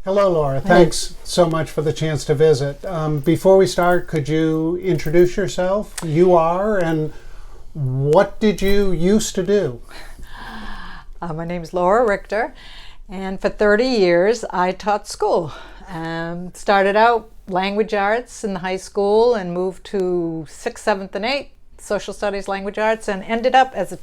Hello, Laura. Thanks so much for the chance to visit. Before we start, could you introduce yourself? You are, and what did you used to do? My name is Laura Richter, and for 30 years I taught school. Started out language arts in the high school and moved to 6th, 7th, and 8th, social studies, language arts, and ended up as a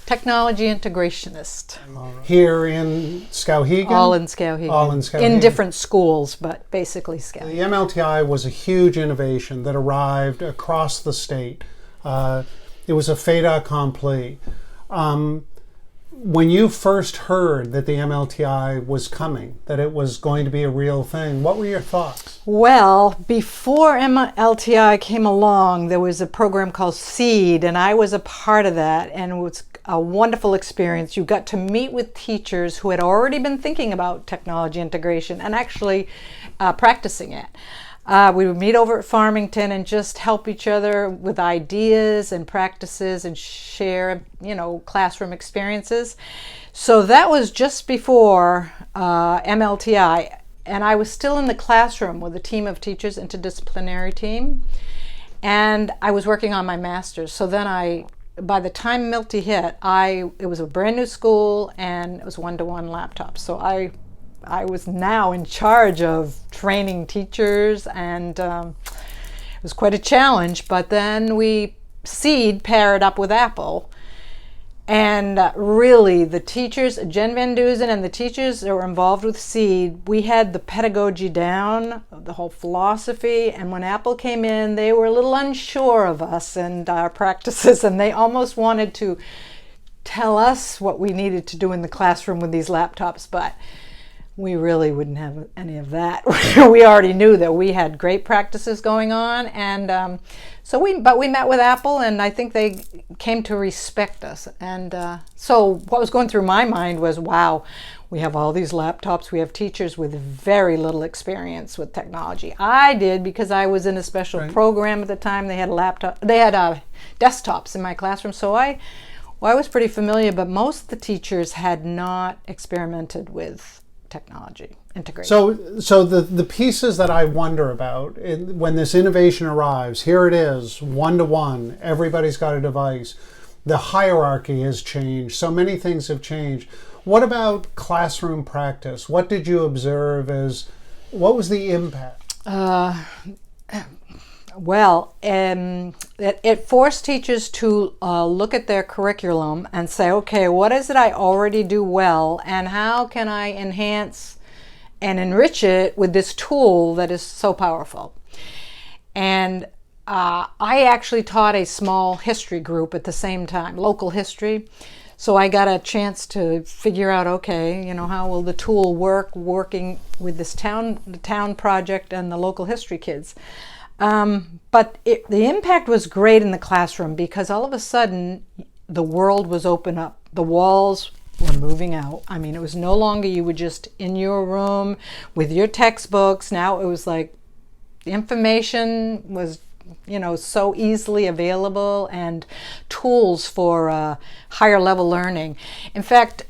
technology integrationist. Here in Skowhegan? All in Skowhegan. All in Skowhegan. In different schools, but basically Skowhegan. The MLTI was a huge innovation that arrived across the state. It was a fait accompli. When you first heard that the MLTI was coming, that it was going to be a real thing, what were your thoughts? Well, before MLTI came along, there was a program called SEED, and I was a part of that, and it was a wonderful experience. You got to meet with teachers who had already been thinking about technology integration and actually practicing it. We would meet over at Farmington and just help each other with ideas and practices and share, classroom experiences. So that was just before MLTI, and I was still in the classroom with a team of teachers, interdisciplinary team, and I was working on my master's. So then by the time MLT hit, it was a brand new school and it was one-to-one laptops. So I was now in charge of training teachers, and it was quite a challenge. But then SEED paired up with Apple, and really the teachers, Jen Van Duzen and the teachers that were involved with SEED, we had the pedagogy down, the whole philosophy, and when Apple came in, they were a little unsure of us and our practices, and they almost wanted to tell us what we needed to do in the classroom with these laptops, but we really wouldn't have any of that. We already knew that we had great practices going on, and so we met with Apple, and I think they came to respect us. And so what was going through my mind was, wow, we have all these laptops. We have teachers with very little experience with technology. I did because I was in a special program at the time. They had desktops in my classroom, so I was pretty familiar. But most of the teachers had not experimented with technology integration. So the pieces that I wonder about when this innovation arrives, here it is, one-to-one, everybody's got a device. The hierarchy has changed. So many things have changed. What about classroom practice? What did you observe what was the impact? Well, it forced teachers to look at their curriculum and say, okay, what is it I already do well, and how can I enhance and enrich it with this tool that is so powerful? And I actually taught a small history group at the same time, local history. So I got a chance to figure out, okay, how will the tool working with the town project and the local history kids. But the impact was great in the classroom because all of a sudden the world was open up. The walls were moving out. I mean, it was no longer you were just in your room with your textbooks. Now it was like the information was, so easily available, and tools for higher level learning. In fact,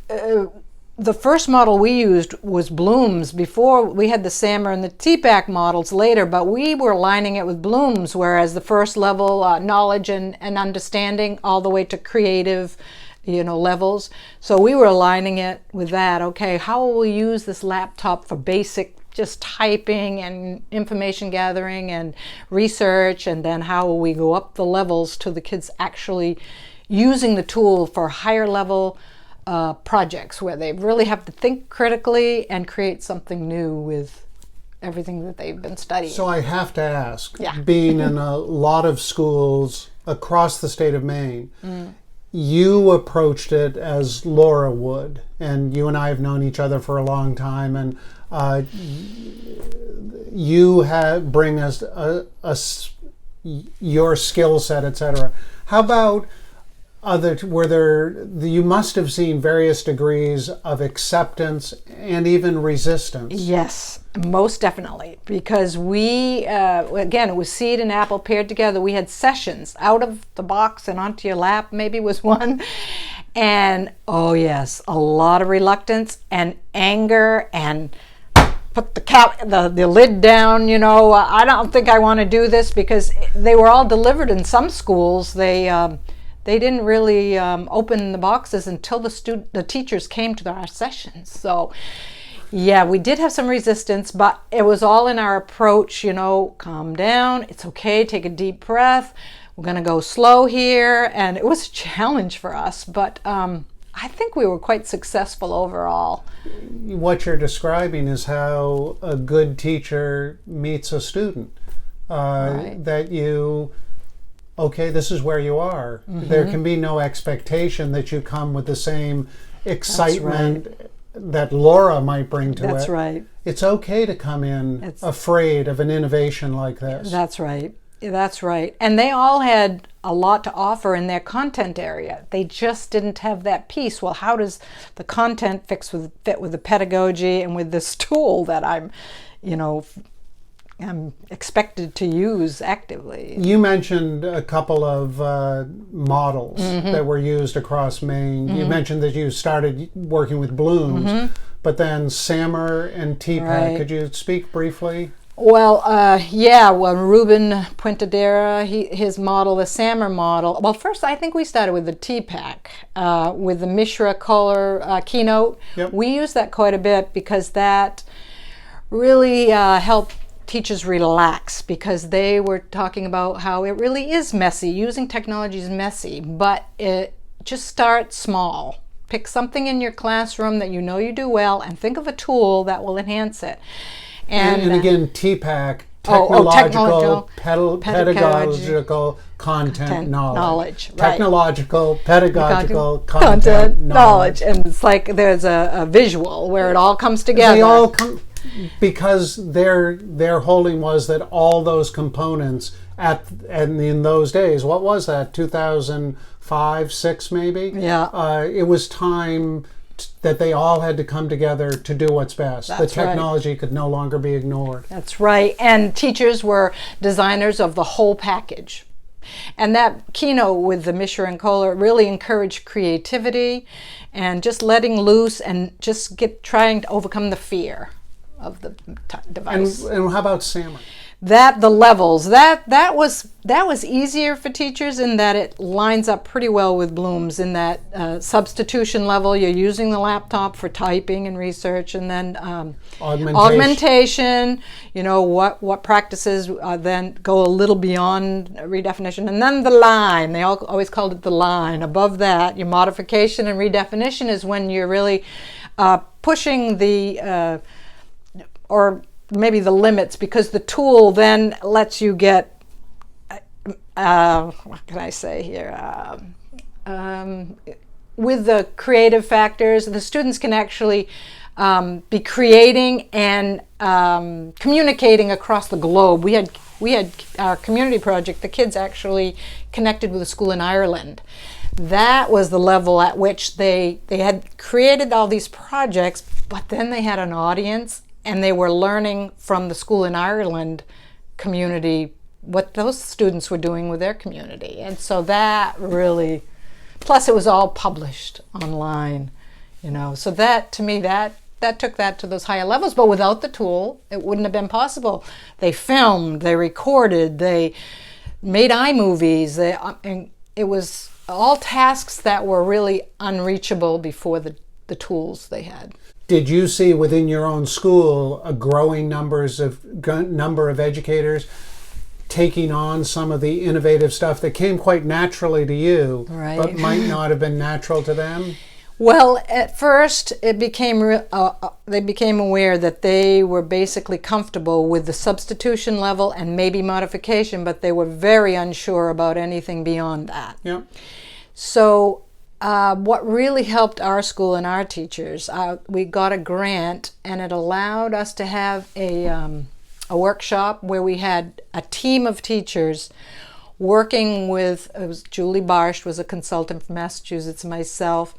the first model we used was Bloom's. Before, we had the SAMR and the TPAC models later, but we were aligning it with Bloom's, whereas the first level, knowledge and understanding, all the way to creative, levels. So we were aligning it with that. Okay, how will we use this laptop for basic just typing and information gathering and research, and then how will we go up the levels to the kids actually using the tool for higher level projects where they really have to think critically and create something new with everything that they've been studying. So I have to ask, being in a lot of schools across the state of Maine, you approached it as Laura would, and you and I have known each other for a long time, and you bring us your skill set, etc. How about you must have seen various degrees of acceptance and even resistance. Yes, most definitely. Because again, it was Seed and Apple paired together. We had sessions out of the box and onto your lap, maybe was one. And oh yes, a lot of reluctance and anger and put the lid down. I don't think I want to do this, because they were all delivered in some schools. They didn't really open the boxes until the teachers came to our sessions. So yeah, we did have some resistance, but it was all in our approach. Calm down, it's okay, take a deep breath, we're going to go slow here. And it was a challenge for us, but I think we were quite successful overall. What you're describing is how a good teacher meets a student. Right. That okay, this is where you are. Mm-hmm. There can be no expectation that you come with the same excitement that Laura might bring to it. That's right. It's okay to come in afraid of an innovation like this. That's right. That's right. And they all had a lot to offer in their content area. They just didn't have that piece. Well, how does the content fit with the pedagogy and with this tool that I'm expected to use actively? You mentioned a couple of models that were used across Maine. You mentioned that you started working with blooms, but then SAMR and TPAC. Right. Could you speak briefly? Well, Ruben Puentedera, his model, the SAMR model. Well, first I think we started with the TPAC, with the Mishra color keynote. Yep. We used that quite a bit because that really helped teachers relax, because they were talking about how it really is messy. Using technology is messy, but it just start small. Pick something in your classroom that you do well, and think of a tool that will enhance it. And again, TPAC, technological, pedagogical content knowledge. Right. Technological, pedagogical content knowledge. And it's like there's a visual where it all comes together. They all come, because their holding was that all those components and in those days, what was that, 2005, 6 maybe? Yeah. It was time that they all had to come together to do what's best. That's the technology could no longer be ignored. That's right. And teachers were designers of the whole package. And that keynote with the Mishra and Kohler really encouraged creativity and just letting loose and just trying to overcome the fear of the device. And how about SAMR? The levels, that was easier for teachers in that it lines up pretty well with Bloom's in that substitution level. You're using the laptop for typing and research, and then augmentation. What practices then go a little beyond redefinition, and then the line. They always called it the line. Above that, your modification and redefinition is when you're really pushing the or maybe the limits, because the tool then lets you get what can I say here, with the creative factors, the students can actually be creating and communicating across the globe. We had our community project, the kids actually connected with a school in Ireland. That was the level at which they had created all these projects, but then they had an audience, and they were learning from the school in Ireland community what those students were doing with their community. And so that really, plus it was all published online, So that, to me, that took that to those higher levels. But without the tool, it wouldn't have been possible. They filmed, they recorded, they made iMovies. And it was all tasks that were really unreachable before the tools they had. Did you see within your own school a growing number of educators taking on some of the innovative stuff that came quite naturally to you, right, but might not have been natural to them? Well, at first, it became they became aware that they were basically comfortable with the substitution level and maybe modification, but they were very unsure about anything beyond that. Yeah. So what really helped our school and our teachers, we got a grant, and it allowed us to have a workshop where we had a team of teachers working with, it was Julie Barsht was a consultant from Massachusetts, myself,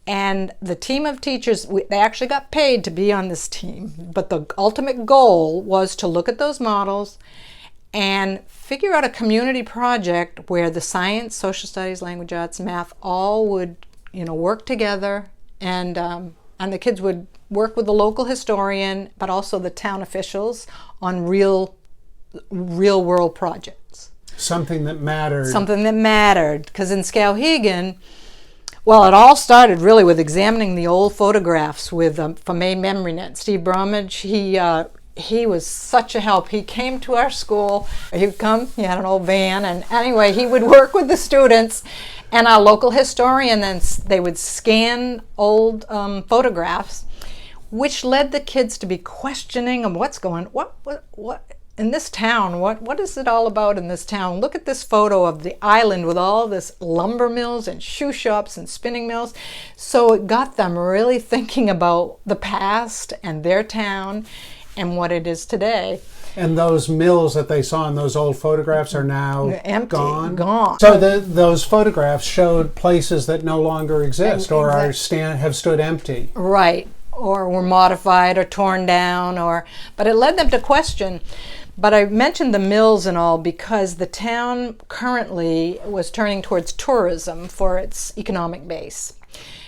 and the team of teachers, they actually got paid to be on this team, but the ultimate goal was to look at those models and figure out a community project where the science, social studies, language arts, math all would, work together, and the kids would work with the local historian, but also the town officials on real world projects. Something that mattered. Something that mattered. Because in Skowhegan, well, it all started really with examining the old photographs with from a MemoryNet. Steve Bromwich, he was such a help. He came to our school. He would come, he had an old van, and anyway, he would work with the students. And our local historian, then they would scan old photographs, which led the kids to be questioning of what's going, what in this town, what is it all about in this town? Look at this photo of the island with all this lumber mills and shoe shops and spinning mills. So it got them really thinking about the past and their town and what it is today. And those mills that they saw in those old photographs are now empty, gone. So those photographs showed places that no longer exist or have stood empty. Right, or were modified or torn down, but it led them to question. But I mentioned the mills and all because the town currently was turning towards tourism for its economic base.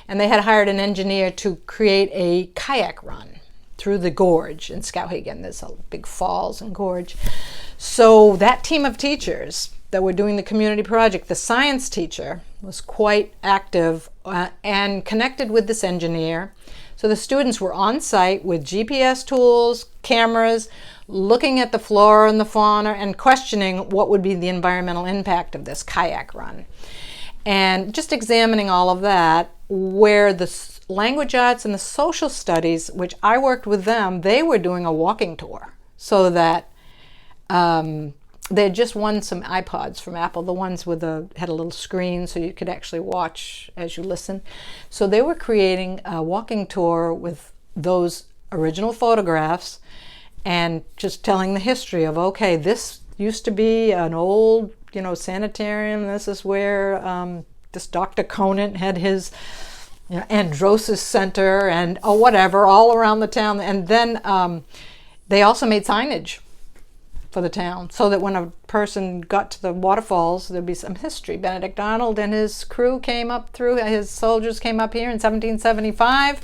And they had hired an engineer to create a kayak run through the gorge in Skowhegan. There's a big falls and gorge. So that team of teachers that were doing the community project, the science teacher was quite active and connected with this engineer. So the students were on site with GPS tools, cameras, looking at the flora and the fauna and questioning what would be the environmental impact of this kayak run. And just examining all of that, where the language arts and the social studies, which I worked with them, they were doing a walking tour so that they had just won some iPods from Apple, the ones with had a little screen so you could actually watch as you listen. So they were creating a walking tour with those original photographs and just telling the history of, okay, this used to be an old, sanitarium. This is where this Dr. Conant had his Androsis Center and whatever, all around the town. And then they also made signage for the town so that when a person got to the waterfalls, there'd be some history. Benedict Arnold and his crew came up through, his soldiers came up here in 1775.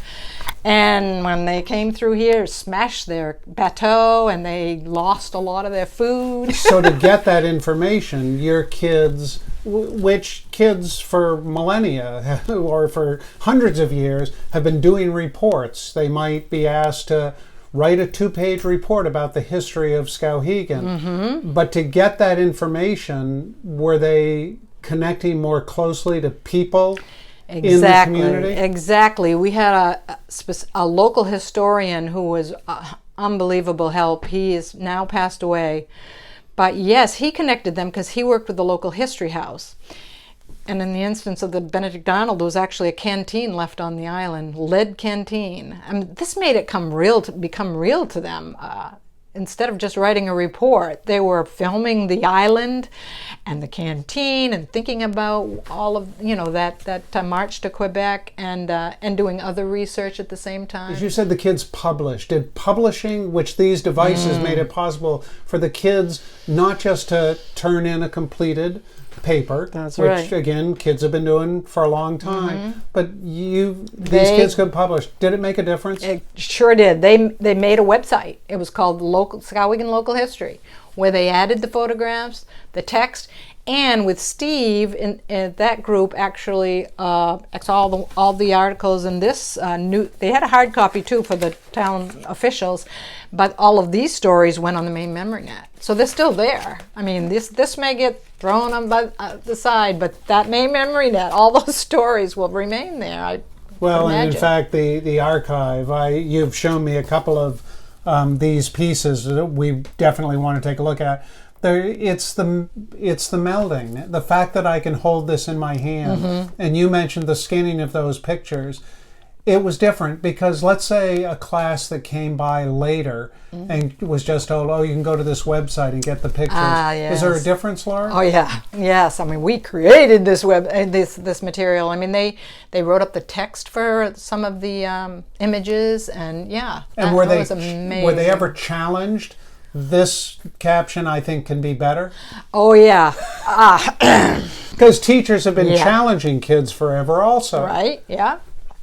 And when they came through here, smashed their bateau and they lost a lot of their food. So to get that information, your kids, which kids for millennia or for hundreds of years have been doing reports. They might be asked to write a 2-page report about the history of Skowhegan. Mm-hmm. But to get that information, were they connecting more closely to people in the community? Exactly. We had a local historian who was unbelievable help. He is now passed away. But yes, he connected them because he worked with the local history house. And in the instance of the Benedict Arnold, there was actually a canteen left on the island, lead canteen. I mean, this made it become real to them. Instead of just writing a report, they were filming the island and the canteen and thinking about all of that march to Quebec and doing other research at the same time. As you said, the kids published. Did publishing, which these devices made it possible for the kids not just to turn in a completed paper, which again kids have been doing for a long time, but these kids could publish. Did it make a difference? It sure did. They made a website. It was called Skowhegan Local History, where they added the photographs, the text, and with Steve in that group actually all the articles in this they had a hard copy too for the town officials, but all of these stories went on the main MemoryNet, so they're still there. I mean, this may get thrown on by the side, but that main MemoryNet, all those stories will remain there. And in fact, the archive, you've shown me a couple of these pieces that we definitely want to take a look at. It's the melding, the fact that I can hold this in my hand, and you mentioned the scanning of those pictures. It was different because let's say a class that came by later and was just told, you can go to this website and get the pictures. Yes. Is there a difference, Laura? Oh yeah, yes. I mean, we created this this material. I mean, they wrote up the text for some of the images, and And that was amazing. Were they ever challenged? This caption, I think, can be better. Oh yeah, because teachers have been challenging kids forever, also. Right? Yeah.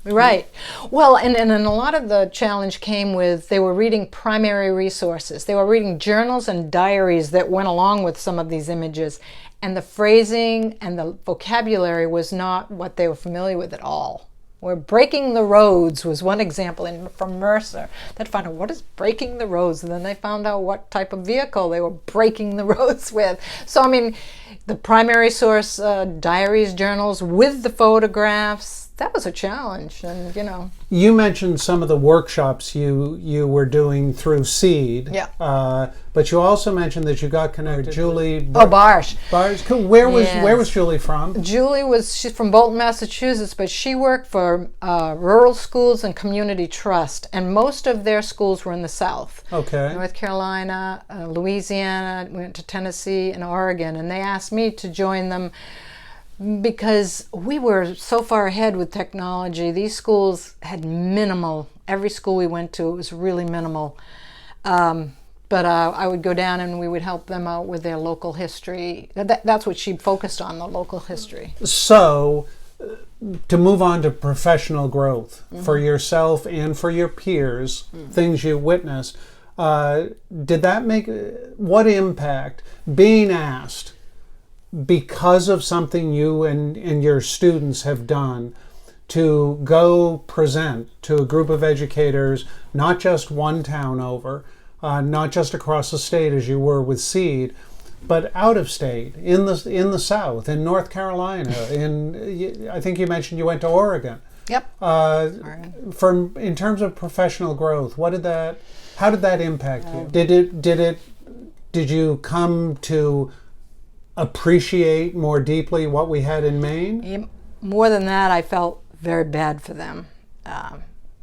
Right. Well, and a lot of the challenge came with they were reading primary resources. They were reading journals and diaries that went along with some of these images. And the phrasing and the vocabulary was not what they were familiar with at all. Where breaking the roads was one example from Mercer. They'd find out what is breaking the roads, and then they found out what type of vehicle they were breaking the roads with. So, I mean, the primary source, diaries, journals with the photographs, that was a challenge. And, You mentioned some of the workshops you were doing through SEED. Yeah. But you also mentioned that you got connected with Julie Barsh. Barsh. Where was Julie she's from Bolton, Massachusetts, but she worked for rural schools and community trust, and most of their schools were in the South. Okay. North Carolina, Louisiana, went to Tennessee and Oregon, and they asked me to join them because we were so far ahead with technology. These schools had minimal. Every school we went to, it was really minimal. But I would go down and we would help them out with their local history. That's what she focused on, the local history. So, to move on to professional growth for yourself and for your peers, things you witnessed, did that make, what impact, being asked, because of something you and your students have done, to go present to a group of educators, not just one town over, not just across the state as you were with SEED, but out of state, in the South, in North Carolina, I think you mentioned you went to Oregon. Yep. In terms of professional growth, how did that impact you? Did you come to appreciate more deeply what we had in Maine? More than that, I felt very bad for them.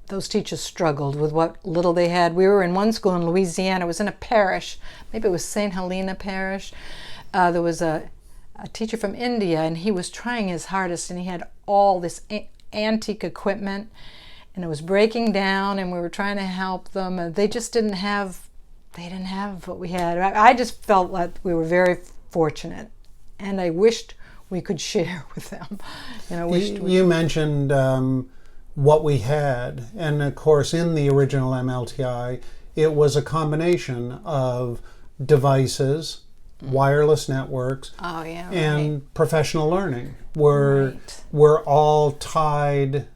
Those teachers struggled with what little they had. We were in one school in Louisiana. It was in a parish. Maybe it was St. Helena Parish. There was a teacher from India, and he was trying his hardest, and he had all this antique equipment, and it was breaking down, and we were trying to help them. And they just didn't have what we had. I just felt like we were very fortunate, and I wished we could share with them. You mentioned what we had, and of course in the original MLTI it was a combination of devices, wireless networks, and professional learning were all tied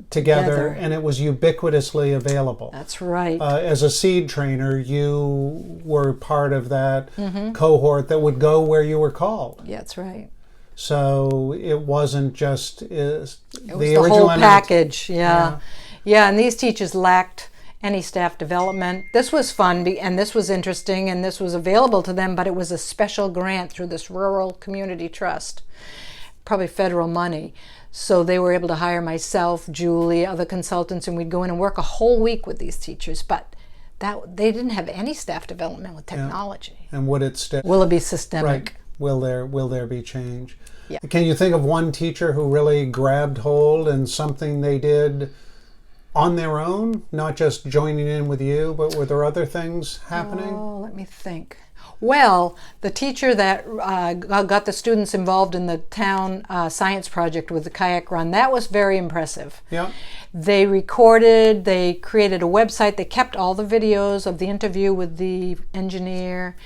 together, and it was ubiquitously available. That's right. As a SEED trainer, you were part of that cohort that would go where you were called. Yeah, that's right. So it wasn't just it was the whole package. Yeah, and these teachers lacked any staff development. This was fun, and this was interesting, and this was available to them, but it was a special grant through this Rural Community Trust, probably federal money. So they were able to hire myself, Julie, other consultants, and we'd go in and work a whole week with these teachers. But they didn't have any staff development with technology. Yeah. And would it stay? Will it be systemic? Right. Will there be change? Yeah. Can you think of one teacher who really grabbed hold and something they did on their own, not just joining in with you, but were there other things happening? Oh, let me think. Well, the teacher that got the students involved in the town science project with the kayak run, that was very impressive. Yeah. They recorded, they created a website, they kept all the videos of the interview with the engineer,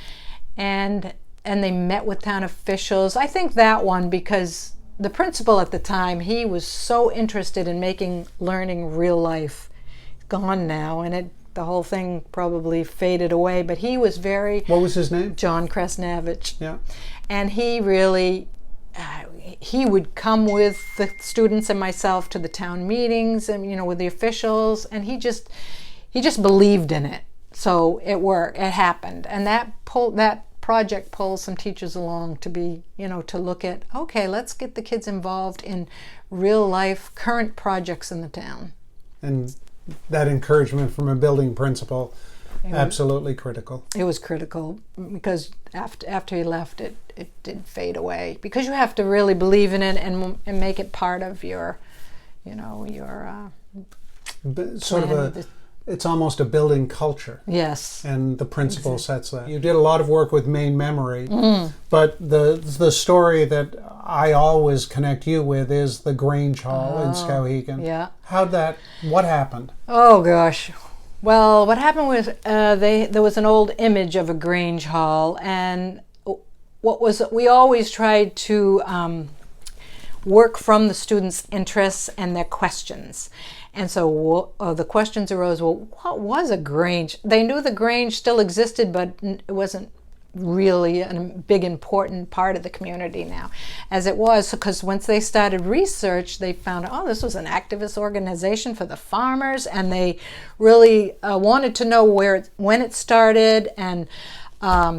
and they met with town officials. I think that one, because the principal at the time, he was so interested in making learning real life. It's gone now, and the whole thing probably faded away, but he was very... What was his name? John Kresnavich. Yeah. And he really, he would come with the students and myself to the town meetings and, with the officials, and he just believed in it. So it worked, it happened. And that project pulls some teachers along to be, to look at, okay, let's get the kids involved in real life, current projects in the town. And that encouragement from a building principal, absolutely critical. It was critical because after he left, it did fade away, because you have to really believe in it and make it part of your, your sort of it's almost a building culture. Yes. And the principal sets that. You did a lot of work with Maine Memory, but the story that I always connect you with is the Grange Hall in Skowhegan. Yeah. What happened? Oh gosh. Well, what happened was there was an old image of a Grange Hall, and we always tried to work from the students' interests and their questions. And so the questions arose, well, what was a Grange? They knew the Grange still existed, but it wasn't really a big important part of the community now, as it was, because once they started research, they found, oh, this was an activist organization for the farmers, and they really wanted to know when it started, and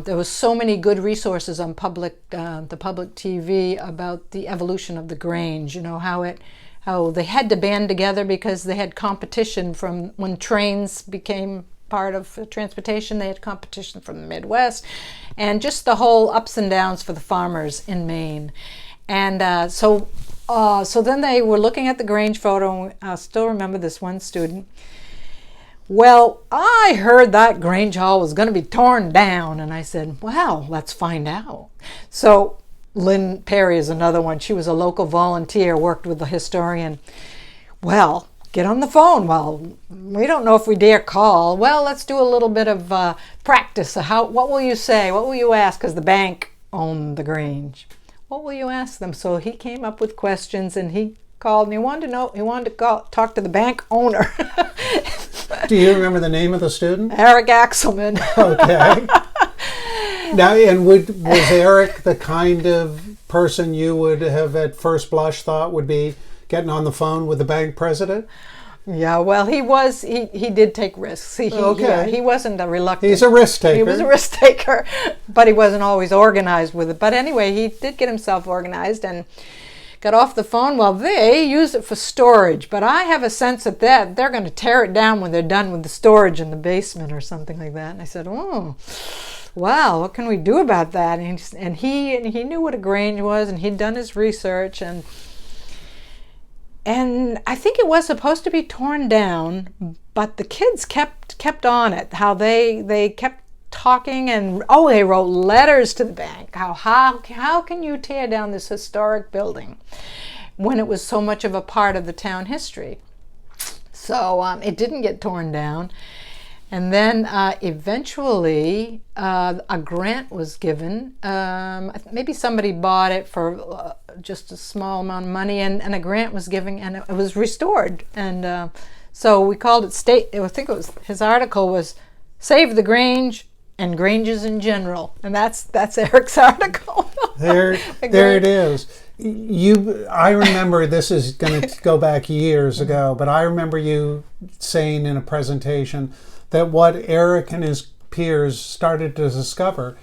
there was so many good resources on the public TV about the evolution of the Grange, how they had to band together because they had competition from when trains became part of transportation. They had competition from the Midwest, and just the whole ups and downs for the farmers in Maine. And so then they were looking at the Grange photo, and I still remember this one student. Well, I heard that Grange Hall was going to be torn down, and I said, well, let's find out. So Lynn Perry is another one. She was a local volunteer, worked with the historian. Well, get on the phone. Well, we don't know if we dare call. Well, let's do a little bit of practice. What will you say? What will you ask? Because the bank owned the Grange. What will you ask them? So he came up with questions, and he called, and he wanted to talk to the bank owner. Do you remember the name of the student? Eric Axelman. Okay. Now, and was Eric the kind of person you would have at first blush thought would be getting on the phone with the bank president? Yeah, well, he was. He did take risks. He wasn't a reluctant. He's a risk taker. He was a risk taker, but he wasn't always organized with it. But anyway, he did get himself organized and got off the phone. Well, they use it for storage, but I have a sense that they're going to tear it down when they're done with the storage in the basement or something like that. And I said, oh, wow, what can we do about that? And he knew what a Grange was, and he'd done his research, and I think it was supposed to be torn down, but the kids kept on it. How they kept talking, and they wrote letters to the bank. How can you tear down this historic building when it was so much of a part of the town history? So it didn't get torn down. And then eventually a grant was given. Maybe somebody bought it for just a small amount of money, and a grant was given, and it was restored. And so we called it I think it was, his article was Save the Grange and Granges in General. And that's Eric's article. There it is. I remember, this is going to go back years ago, but I remember you saying in a presentation that what Eric and his peers started to discover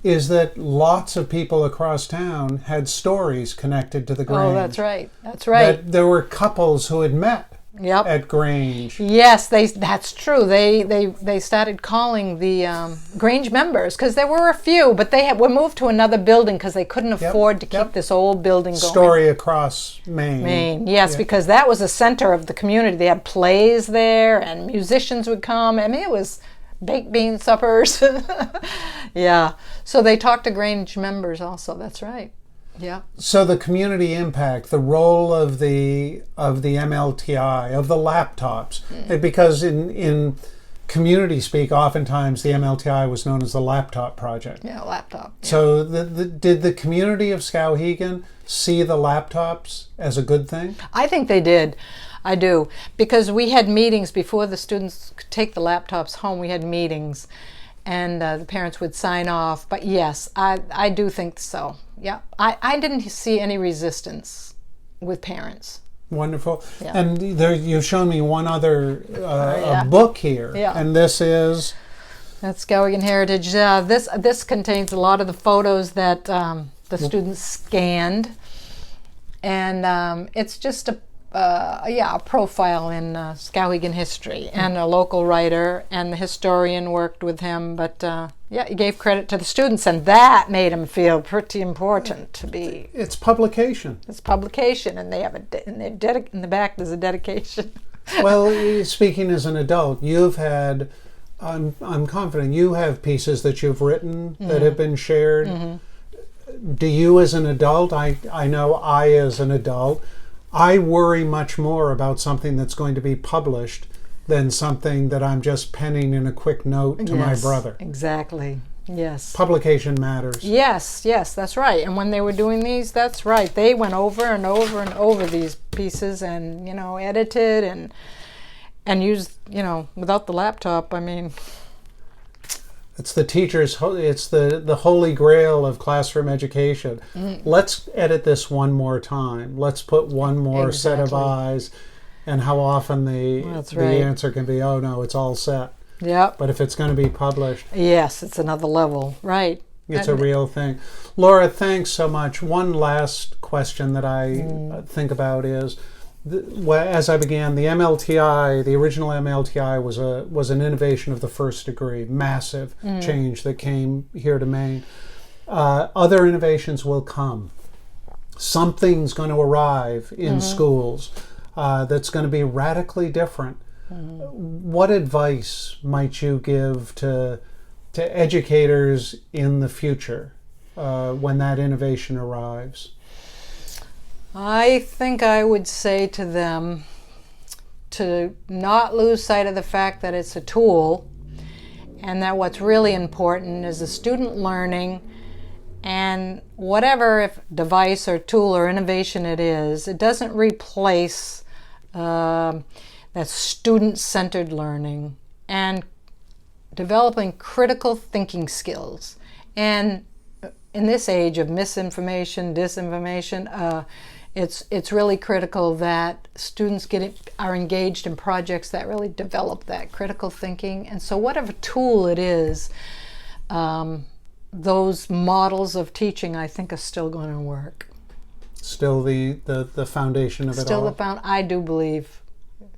is that lots of people across town had stories connected to the Grange. Oh, that's right. That's right. That there were couples who had met at Grange. Yes, that's true. They started calling the Grange members, because there were a few, but they were moved to another building because they couldn't afford to keep this old building going. Story across Maine. Yes, because that was the center of the community. They had plays there, and musicians would come. I mean, it was baked bean suppers. Yeah. So they talked to Grange members also. That's right. Yeah. So the community impact, the role of the MLTI, of the laptops, because in community speak, oftentimes the MLTI was known as the Laptop Project. Yeah, laptop. Yeah. So did the community of Skowhegan see the laptops as a good thing? I think they did. I do. Because we had meetings before the students could take the laptops home. We had meetings, and the parents would sign off. But yes, I do think so. Yeah, I didn't see any resistance with parents. Wonderful. Yeah. And you've shown me one other a book here. Yeah. And this is? That's Skowhegan Heritage. This contains a lot of the photos that the students scanned. And it's just a profile in Skowhegan history, and a local writer, and the historian worked with him, but he gave credit to the students, and that made him feel pretty important to be. It's publication. It's publication, and they have in the back there's a dedication. Well, speaking as an adult, you've had, I'm confident you have pieces that you've written that have been shared. Do you as an adult, I know I as an adult, I worry much more about something that's going to be published than something that I'm just penning in a quick note to my brother. Exactly. Yes. Publication matters. Yes, that's right. And when they were doing these, that's right. They went over and over and over these pieces and, edited and used, without the laptop, I mean. It's the teacher's, it's the holy grail of classroom education. Let's edit this one more time. Let's put one more set of eyes. And how often the answer can be, oh no, it's all set. Yeah. But if it's going to be published. Yes, it's another level. Right. It's a real thing. Laura, thanks so much. One last question that I think about is, as I began, the MLTI, the original MLTI was an innovation of the first degree, massive change that came here to Maine. Other innovations will come. Something's going to arrive in schools that's going to be radically different. What advice might you give to educators in the future when that innovation arrives? I think I would say to them to not lose sight of the fact that it's a tool, and that what's really important is the student learning, and whatever if device or tool or innovation it is, it doesn't replace that student-centered learning and developing critical thinking skills. And in this age of misinformation, disinformation, it's really critical that students are engaged in projects that really develop that critical thinking. And so whatever tool it is, those models of teaching, I think, are still going to work. Still the foundation of it all? Still I do believe,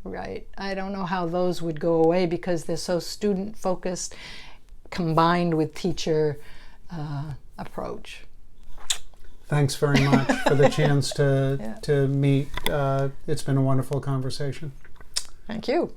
right. I don't know how those would go away because they're so student-focused, combined with teacher approach. Thanks very much for the chance to meet. It's been a wonderful conversation. Thank you.